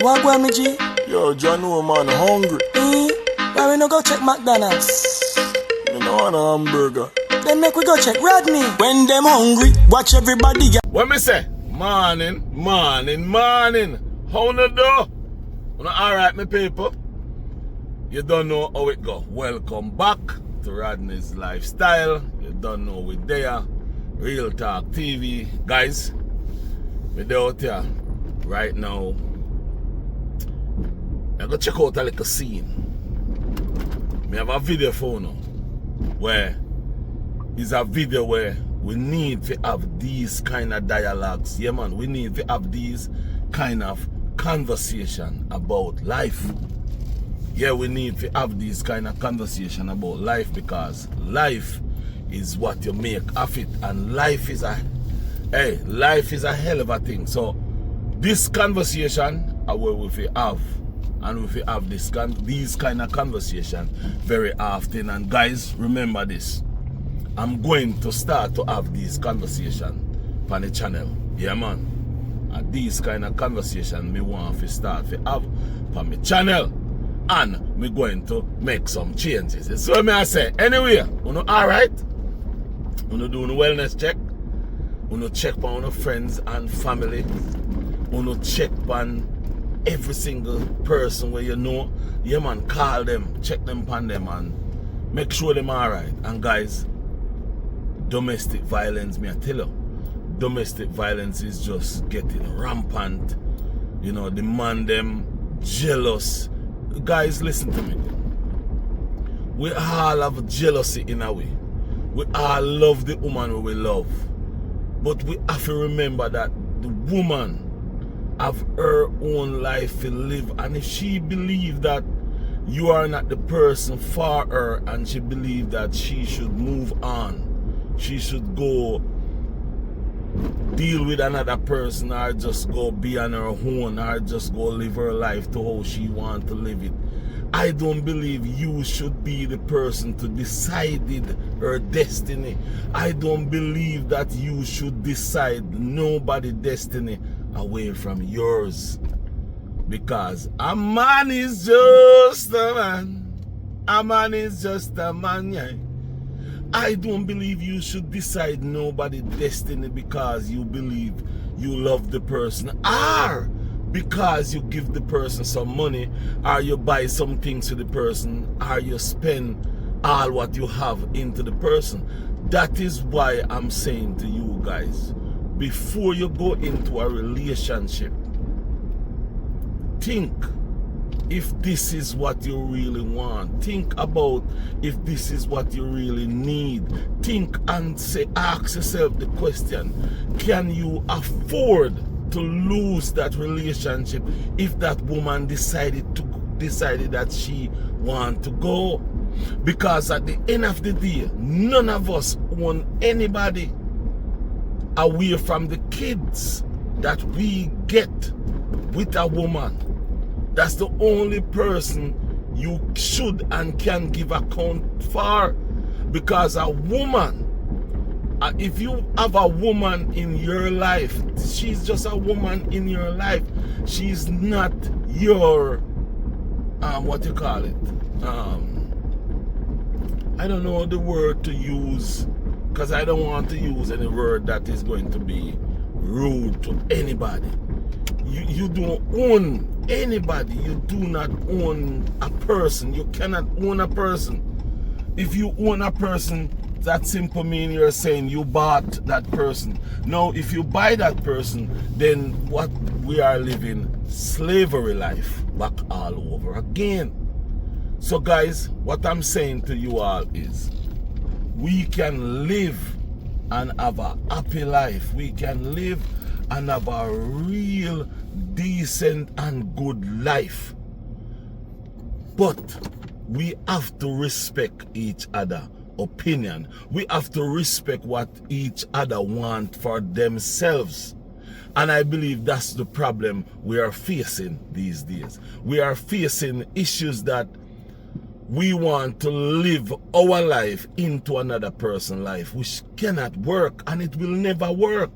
What go me G? Yo, John, no man, hungry. Why we no go check McDonald's? Me no want a hamburger. Then make we go check Rodney. When them hungry, watch everybody get. What me say? Morning. How no do? You alright, me people? You don't know how it go. Welcome back to Rodney's Lifestyle. You don't know we there. Real Talk TV. Guys, we there out here right now. I'm gonna check out a little scene. We have a video for now where is a video where we need to have these kind of dialogues. Yeah man, we need to have these kind of conversation about life. Yeah, we need to have these kind of conversation about life, because life is what you make of it, and life is a hell of a thing. So this conversation are where we have, and we have these kind of conversation very often. And guys, remember this, I'm going to start to have these conversation on the channel. Yeah man, and these kind of conversation me want to start to have on my channel, and we're going to make some changes. That's what I say. Anyway, you know, alright, you know, do a wellness check, you know, check on your friends and family, you know, check on every single person where you know. Yeah man, call them, check them upon them, and make sure them alright. And guys, domestic violence, me I tell you, domestic violence is just getting rampant. You know, the man them jealous. Guys, listen to me. We all have jealousy in a way. We all love the woman we love. But we have to remember that the woman have her own life to live. And if she believes that you are not the person for her, and she believes that she should move on, she should go deal with another person, or just go be on her own, or just go live her life to how she want to live it, I don't believe you should be the person to decide her destiny. I don't believe that you should decide nobody's destiny away from yours. Because a man is just a man. A man is just a man, yeah. I don't believe you should decide nobody's destiny because you believe you love the person, or because you give the person some money, or you buy some things to the person, or you spend all what you have into the person. That is why I'm saying to you guys, before you go into a relationship, think if this is what you really want. Think about if this is what you really need. Think and ask yourself the question, can you afford to lose that relationship if that woman decided that she want to go? Because at the end of the day, none of us want anybody away from the kids that we get with a woman. That's the only person you should and can give account for. Because a woman, if you have a woman in your life, she's just a woman in your life. She's not your, what you call it? I don't know the word to use, because I don't want to use any word that is going to be rude to anybody. You don't own anybody. You do not own a person. You cannot own a person. If you own a person, that simply means you're saying you bought that person. Now, if you buy that person, then what we are living slavery life back all over again. So guys, what I'm saying to you all is, we can live and have a happy life. We can live and have a real decent and good life, but we have to respect each other opinion. We have to respect what each other want for themselves. And I believe that's the problem we are facing these days. We are facing issues that we want to live our life into another person's life, which cannot work, and it will never work.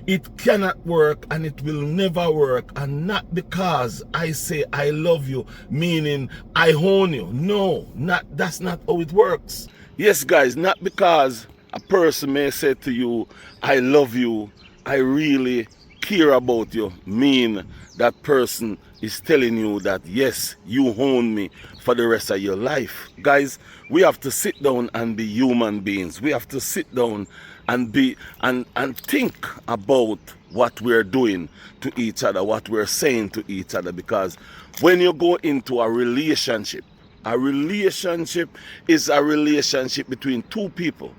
It cannot work and it will never work, and not because I say I love you, meaning I own you. No, that's not how it works. Yes, guys, not because a person may say to you, I love you, I really care about you, mean that person is telling you that yes, you own me for the rest of your life. Guys, we have to sit down and be human beings. We have to sit down and be and think about what we're doing to each other, what we're saying to each other, because when you go into a relationship is a relationship between two people.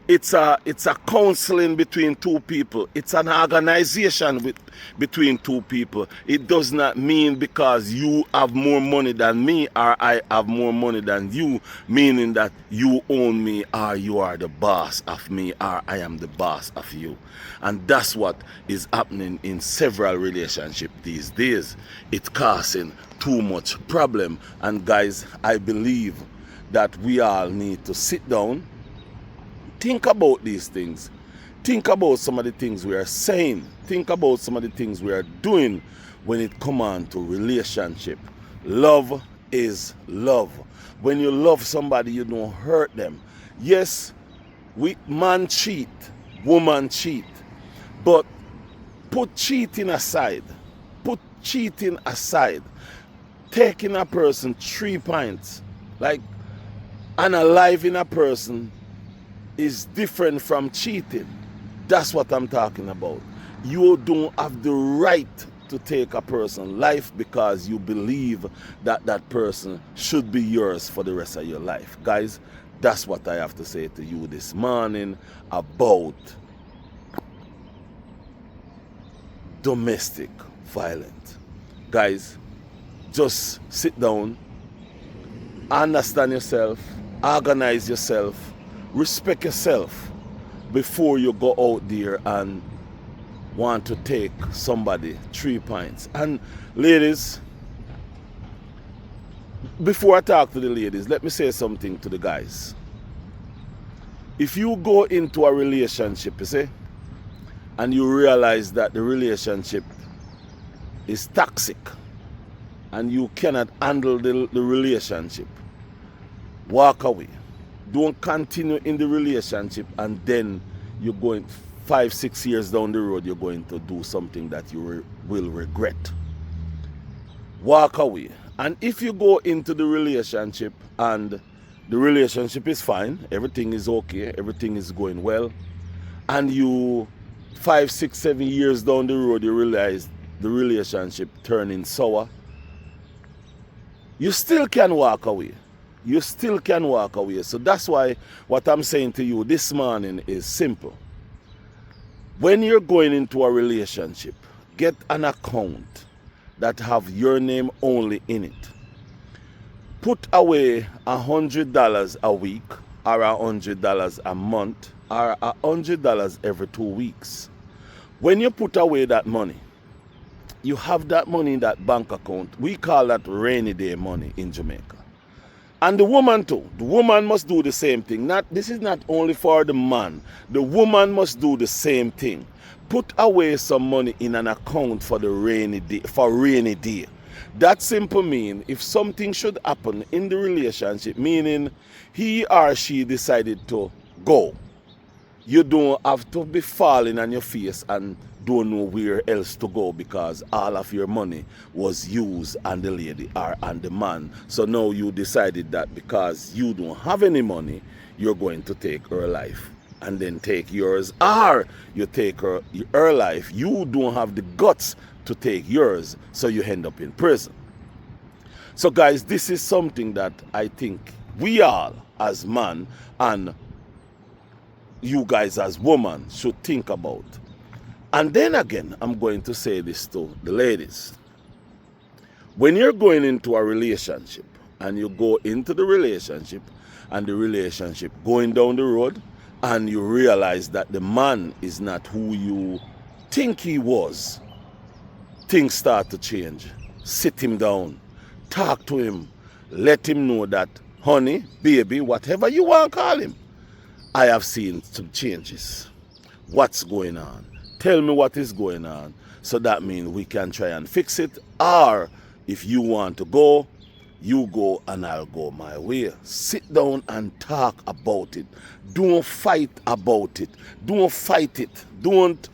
It's a counseling between two people. It's an organization between two people. It does not mean because you have more money than me or I have more money than you, meaning that you own me or you are the boss of me or I am the boss of you. And that's what is happening in several relationships these days. It's causing too much problem. And guys, I believe that we all need to sit down, think about these things. Think about some of the things we are saying. Think about some of the things we are doing when it comes on to relationship. Love is love. When you love somebody, you don't hurt them. Yes, man cheat, woman cheat. But put cheating aside. Put cheating aside. Taking a person 3 pints, like unaliving a person, is different from cheating. That's what I'm talking about. You don't have the right to take a person's life because you believe that that person should be yours for the rest of your life. Guys, that's what I have to say to you this morning about domestic violence. Guys, just sit down, understand yourself, organize yourself, respect yourself before you go out there and want to take somebody 3 pints. And ladies, before I talk to the ladies, let me say something to the guys. If you go into a relationship, you see, and you realize that the relationship is toxic and you cannot handle the relationship, walk away. Don't continue in the relationship and then you're going 5-6 years down the road, you're going to do something that you will regret. Walk away. And if you go into the relationship and the relationship is fine, everything is okay, everything is going well, and you 5, 6, 7 years down the road, you realize the relationship turning sour, you still can walk away. You still can walk away. So that's why what I'm saying to you this morning is simple. When you're going into a relationship, get an account that have your name only in it. Put away $100 a week or $100 a month or $100 every 2 weeks. When you put away that money, you have that money in that bank account. We call that rainy day money in Jamaica. And the woman too. The woman must do the same thing. This is not only for the man. The woman must do the same thing. Put away some money in an account for the rainy day. That simple means if something should happen in the relationship, meaning he or she decided to go, you don't have to be falling on your face and don't know where else to go because all of your money was used on the lady or on the man. So now you decided that because you don't have any money, you're going to take her life and then take yours, or you take her life. You don't have the guts to take yours, so you end up in prison. So guys, this is something that I think we all as man and you guys as woman should think about. And then again, I'm going to say this to the ladies. When you're going into a relationship and you go into the relationship and the relationship going down the road and you realize that the man is not who you think he was, things start to change. Sit him down, talk to him, let him know that, honey, baby, whatever you want to call him, I have seen some changes. What's going on? Tell me what is going on. So that means we can try and fix it. Or if you want to go, you go and I'll go my way. Sit down and talk about it. Don't fight about it. Don't fight it. Don't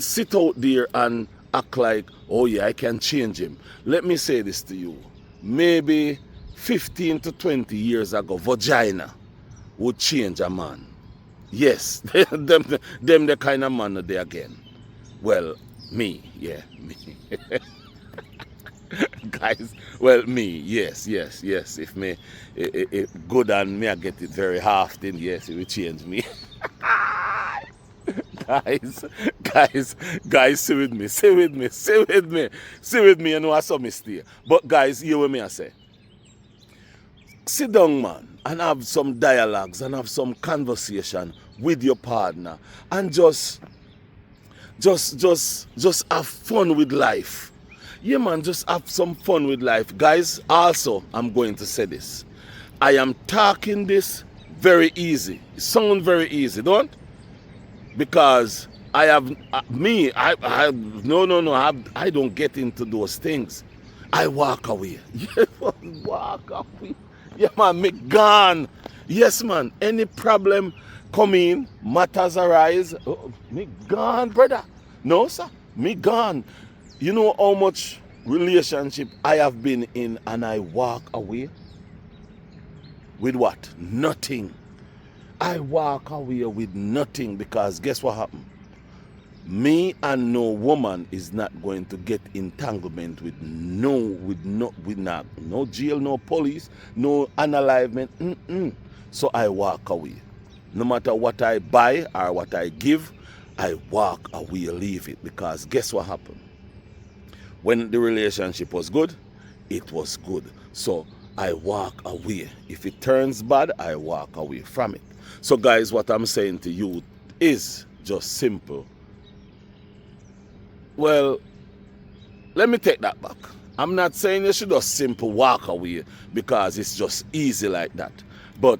sit out there and act like, oh yeah, I can change him. Let me say this to you. Maybe 15 to 20 years ago, vagina would change a man. Yes, them the kind of man they again. Well, me, yeah, me. Guys, well, me, yes. If me, it good and me, I get it very often, yes, it will change me. guys, see with me, you know I saw me stay. But guys, hear what me I say. Sit down, man, and have some dialogues and have some conversation with your partner and just have fun with life. Yeah, man, just have some fun with life. Guys, also, I'm going to say this. I am talking this very easy. It sounds very easy, don't? Because I have, I don't get into those things. I walk away. Yeah, walk away. Yeah, man, me gone. Yes, man, any problem come in, matters arise, me gone, brother. No, sir, me gone. You know how much relationship I have been in and I walk away? With what? Nothing. I walk away with nothing because guess what happened? Me and no woman is not going to get entanglement with no jail, no police, no unalivement. So I walk away. No matter what I buy or what I give, I walk away, leave it, because guess what happened? When the relationship was good, it was good. So I walk away. If it turns bad, I walk away from it. So guys, what I'm saying to you is just simple. Well, let me take that back. I'm not saying you should just simple walk away because it's just easy like that. But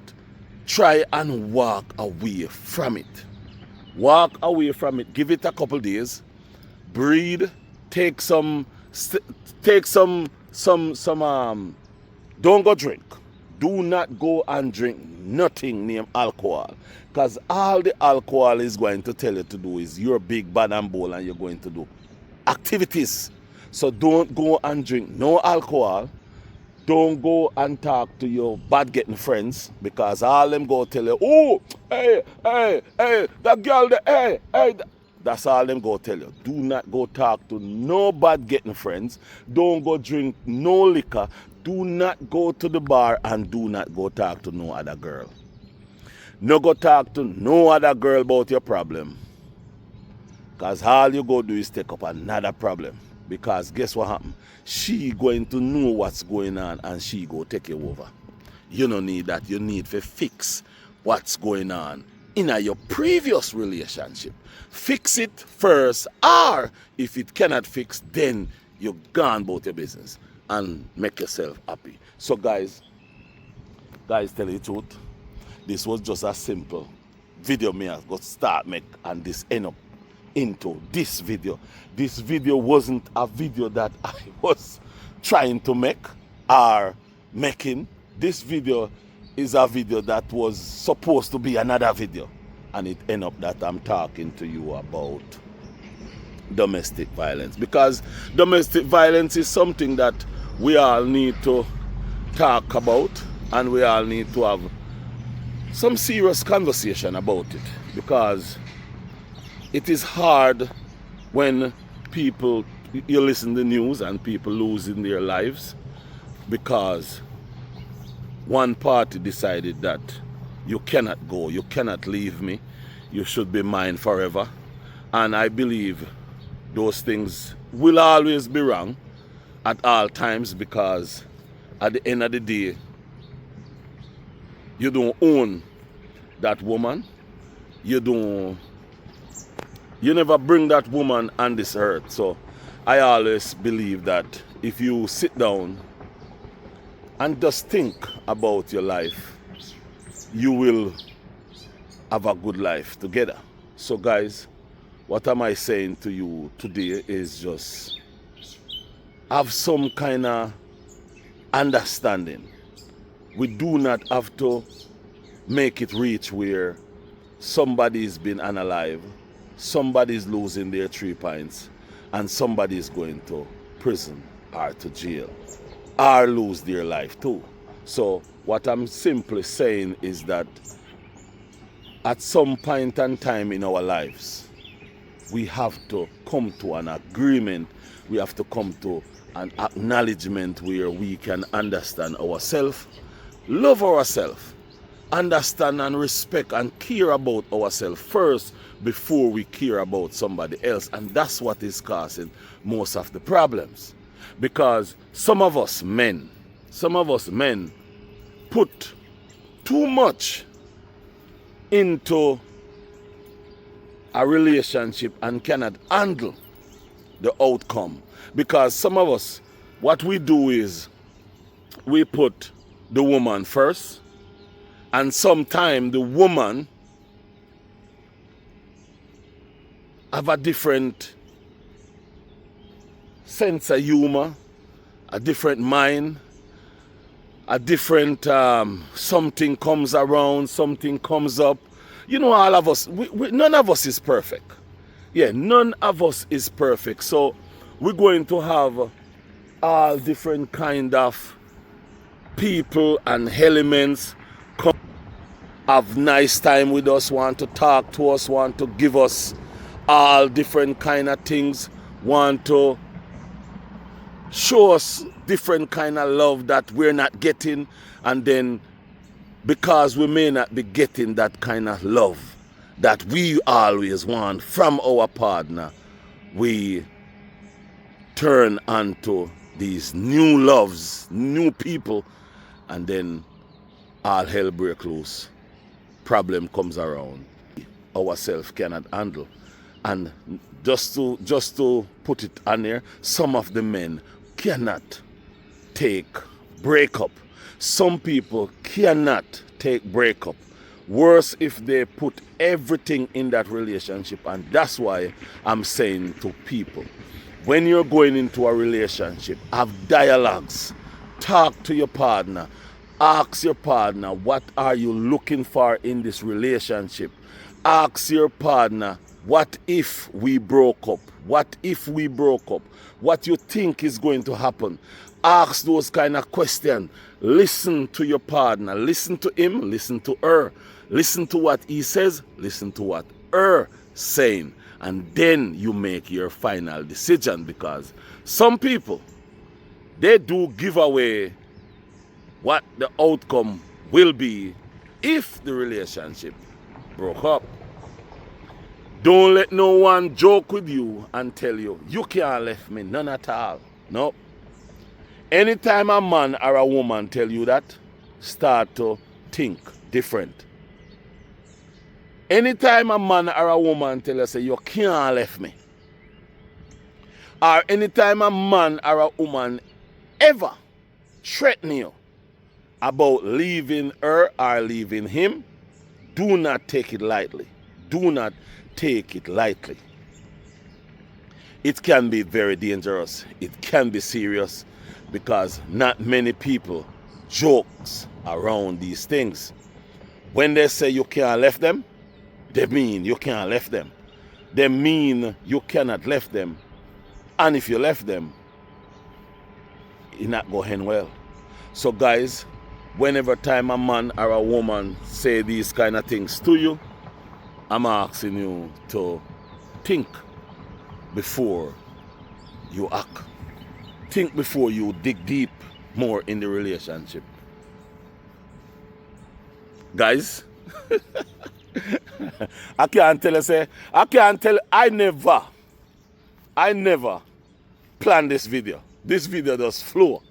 try and walk away from it. Walk away from it. Give it a couple days. Breathe. Take some don't go drink. Do not go and drink nothing named alcohol. Because all the alcohol is going to tell you to do is you're big, bad and bold and you're going to do activities. So don't go and drink no alcohol. Don't go and talk to your bad getting friends because all them go tell you, oh, hey, that girl, hey. That's all them go tell you. Do not go talk to no bad getting friends. Don't go drink no liquor. Do not go to the bar and do not go talk to no other girl. No go talk to no other girl about your problem. Because all you go do is take up another problem. Because guess what happened? She going to know what's going on and she go take you over. You don't need that. You need to fix what's going on in your previous relationship. Fix it first, or if it cannot fix, then you're gone about your business and make yourself happy. So guys, tell you the truth. This was just a simple video me has got start make and this end up into this video. This video wasn't a video that I was trying to make or making. This video is a video that was supposed to be another video, and it ended up that I'm talking to you about domestic violence, because domestic violence is something that we all need to talk about and we all need to have some serious conversation about it, because it is hard when people, you listen to the news and people losing their lives because one party decided that you cannot go, you cannot leave me, you should be mine forever. And I believe those things will always be wrong at all times, because at the end of the day, you don't own that woman. You never bring that woman on this earth. So I always believe that if you sit down and just think about your life, you will have a good life together. So guys, what am I saying to you today is just have some kind of understanding. We do not have to make it reach where somebody's been unalive, somebody's losing their 3 pints, and somebody's going to prison or to jail or lose their life too. So what I'm simply saying is that at some point in time in our lives, we have to come to an agreement. We have to come to an acknowledgement where we can understand ourselves, love ourselves, understand and respect and care about ourselves first before we care about somebody else. And that's what is causing most of the problems. Because some of us men put too much into a relationship and cannot handle the outcome. Because some of us, what we do is we put the woman first, and sometimes the woman have a different sense of humor, a different mind, a different something comes around, something comes up. You know, all of us, none of us is perfect. Yeah, none of us is perfect. So we're going to have all different kind of people and elements come, have nice time with us, want to talk to us, want to give us all different kind of things, want to show us different kind of love that we're not getting. And then because we may not be getting that kind of love that we always want from our partner, we turn onto these new loves, new people, and then all hell break loose. Problem comes around. Ourselves cannot handle. And just to put it on there, some of the men cannot take breakup. Some people cannot take breakup. Worse if they put everything in that relationship. And that's why I'm saying to people, when you're going into a relationship, have dialogues, talk to your partner, ask your partner, what are you looking for in this relationship? Ask your partner, what if we broke up? What if we broke up? What you think is going to happen? Ask those kind of questions. Listen to your partner. Listen to him. Listen to her. Listen to what he says. Listen to what her saying. And then you make your final decision. Because some people, they do give away what the outcome will be if the relationship broke up. Don't let no one joke with you and tell you, you can't left me, none at all. No. Anytime a man or a woman tell you that, start to think different. Anytime a man or a woman tell you, say, you can't left me. Or anytime a man or a woman ever threaten you about leaving her or leaving him, do not take it lightly. Do not take it lightly. It can be very dangerous. It can be serious because not many people jokes around these things. When they say you can't left them, they mean you can't left them. They mean you cannot left them. And if you left them, it's not going well. So guys, whenever time a man or a woman say these kind of things to you, I'm asking you to think before you act. Think before you dig deep more in the relationship. Guys, I can't tell you, I never planned this video. This video just flow.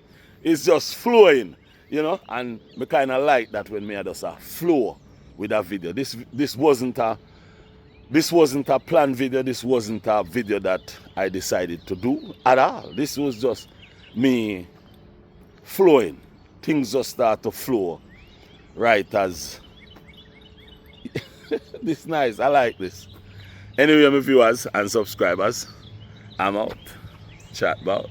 It's just flowing, you know, and I kind of like that when me just flow with that video. This wasn't a planned video. This wasn't a video that I decided to do at all. This was just me flowing. Things just start to flow right as this nice. I like this. Anyway, my viewers and subscribers, I'm out. Chat about.